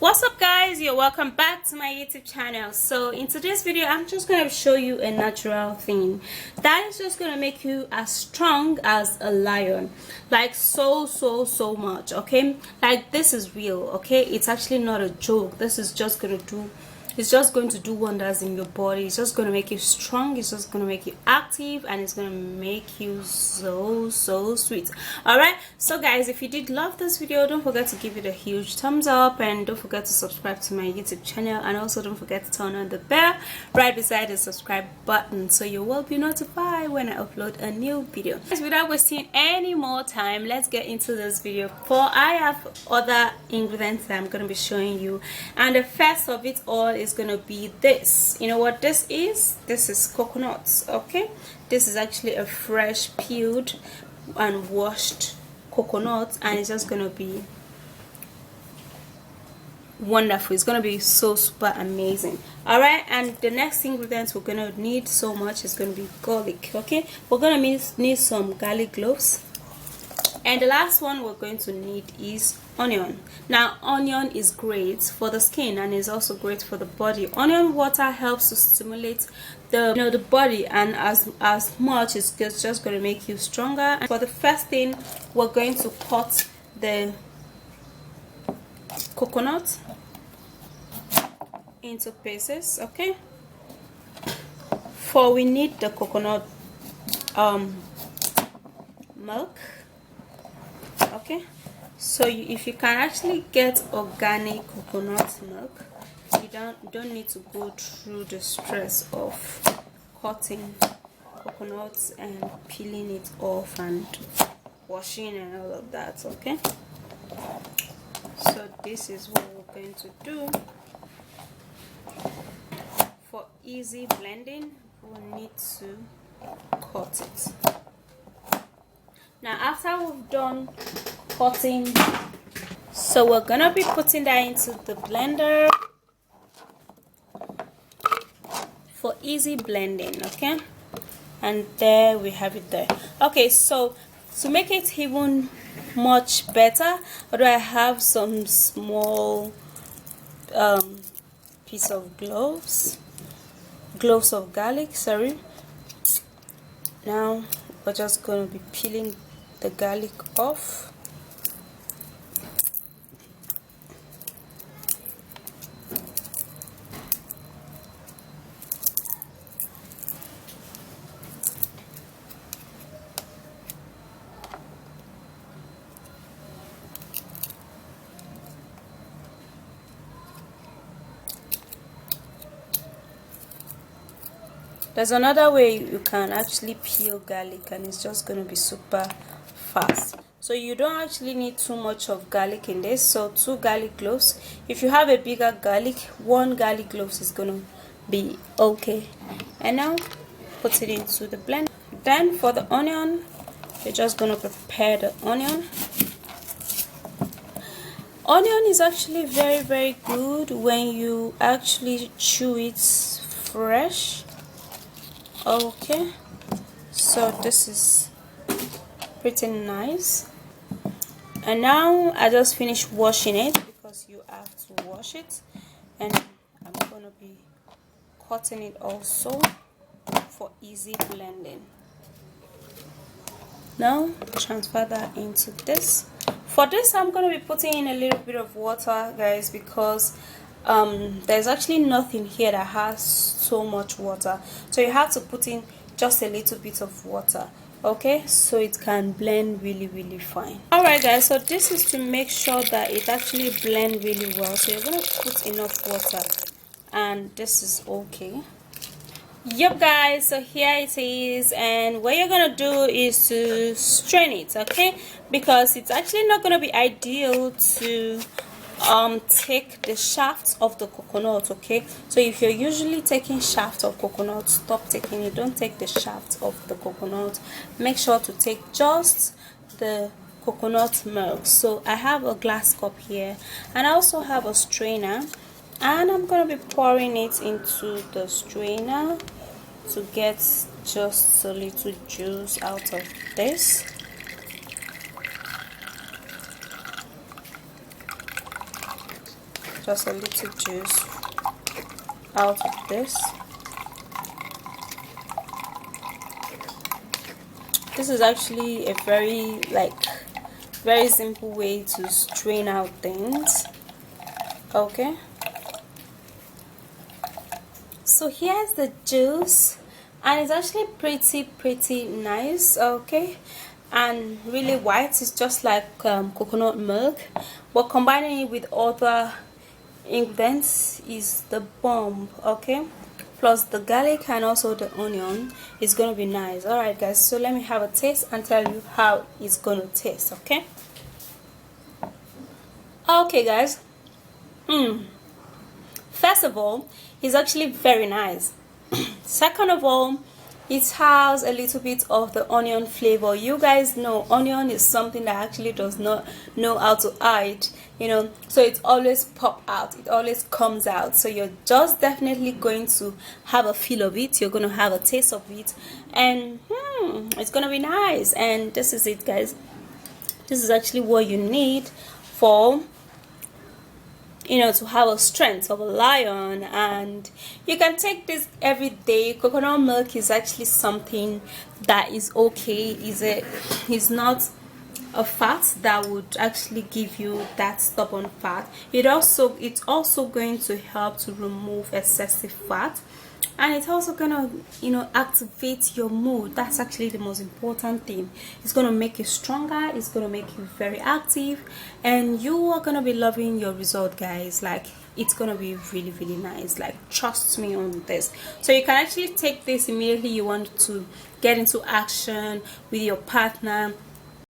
What's up guys, you're welcome back to my YouTube channel. So in today's video I'm just going to show you a natural thing that is just going to make you as strong as a lion, like so much. Okay, like this is real. Okay, it's actually not a joke. This is just going to do, it's just going to do wonders in your body. It's just going to make you strong, it's just going to make you active, and it's going to make you so sweet. All right, so guys, if you did love this video, don't forget to give it a huge thumbs up, and don't forget to subscribe to my YouTube channel, and also don't forget to turn on the bell right beside the subscribe button so you will be notified when I upload a new video. Guys, without wasting any more time, let's get into this video. For I have other ingredients that I'm going to be showing you, and the first of it all is going to be this. You know what this is? This is coconuts. Okay, this is actually a fresh peeled and washed coconut, and it's just going to be wonderful. It's going to be so super amazing. All right, and the next ingredients we're going to need so much is going to be garlic. Okay, we're going to need some garlic cloves, and the last one we're going to need is onion. Now onion is great for the skin and is also great for the body. Onion water helps to stimulate the the body, and as much it's just going to make you stronger. And for the first thing, we're going to cut the coconut into pieces. Okay, for we need the coconut milk. Okay, so if you can actually get organic coconut milk, you don't need to go through the stress of cutting coconuts and peeling it off and washing and all of that. Okay, so this is what we're going to do. For easy blending, we'll need to cut it. Now after we've done cutting, so we're gonna be putting that into the blender for easy blending. Okay, and there we have it there. Okay, so to make it even much better, although I have some small piece of cloves of garlic, sorry. Now we're just going to be peeling the garlic off. There's another way you can actually peel garlic, and it's just going to be super fast. So you don't actually need too much of garlic in this. So 2 garlic cloves. If you have a bigger garlic, 1 garlic cloves is going to be okay. And now put it into the blender. Then for the onion, you're just going to prepare the onion. Onion is actually very good when you actually chew it fresh. Okay, so this is pretty nice. And now I just finished washing it, because you have to wash it, and I'm gonna be cutting it also for easy blending. Now transfer that into this. For this, I'm gonna be putting in a little bit of water, guys, because there's actually nothing here that has so much water, so you have to put in just a little bit of water. Okay, so it can blend really fine. All right guys, so this is to make sure that it actually blend really well. So you're gonna put enough water, and this is okay. Yep guys, so here it is, and what you're gonna do is to strain it. Okay, because it's actually not gonna be ideal to take the shaft of the coconut. Okay, so if you're usually taking shaft of coconut, stop taking it. Don't take the shaft of the coconut. Make sure to take just the coconut milk. So I have a glass cup here, and I also have a strainer, and I'm going to be pouring it into the strainer to get just a little juice out of this. just a little juice out of this. This is actually a very simple way to strain out things. Okay, so here's the juice, and it's actually pretty nice. Okay, and really white. It's just like coconut milk, but combining it with other ingredients is the bomb. Okay, plus the garlic and also the onion is gonna be nice. All right, guys, so let me have a taste and tell you how it's gonna taste. Okay, guys. First of all, it's actually very nice. Second of all, it has a little bit of the onion flavor. You guys know onion is something that actually does not know how to hide, so it always pop out, it always comes out. So you're just definitely going to have a feel of it, you're going to have a taste of it, and it's going to be nice. And this is it, guys. This is actually what you need for to have a strength of a lion. And you can take this every day. Coconut milk is actually something that is okay. Is not a fat that would actually give you that stubborn fat. It's also going to help to remove excessive fat, and it's also gonna activate your mood. That's actually the most important thing. It's gonna make you stronger, it's gonna make you very active, and you are gonna be loving your result, guys. Like, it's gonna be really nice. Like, trust me on this. So you can actually take this immediately you want to get into action with your partner,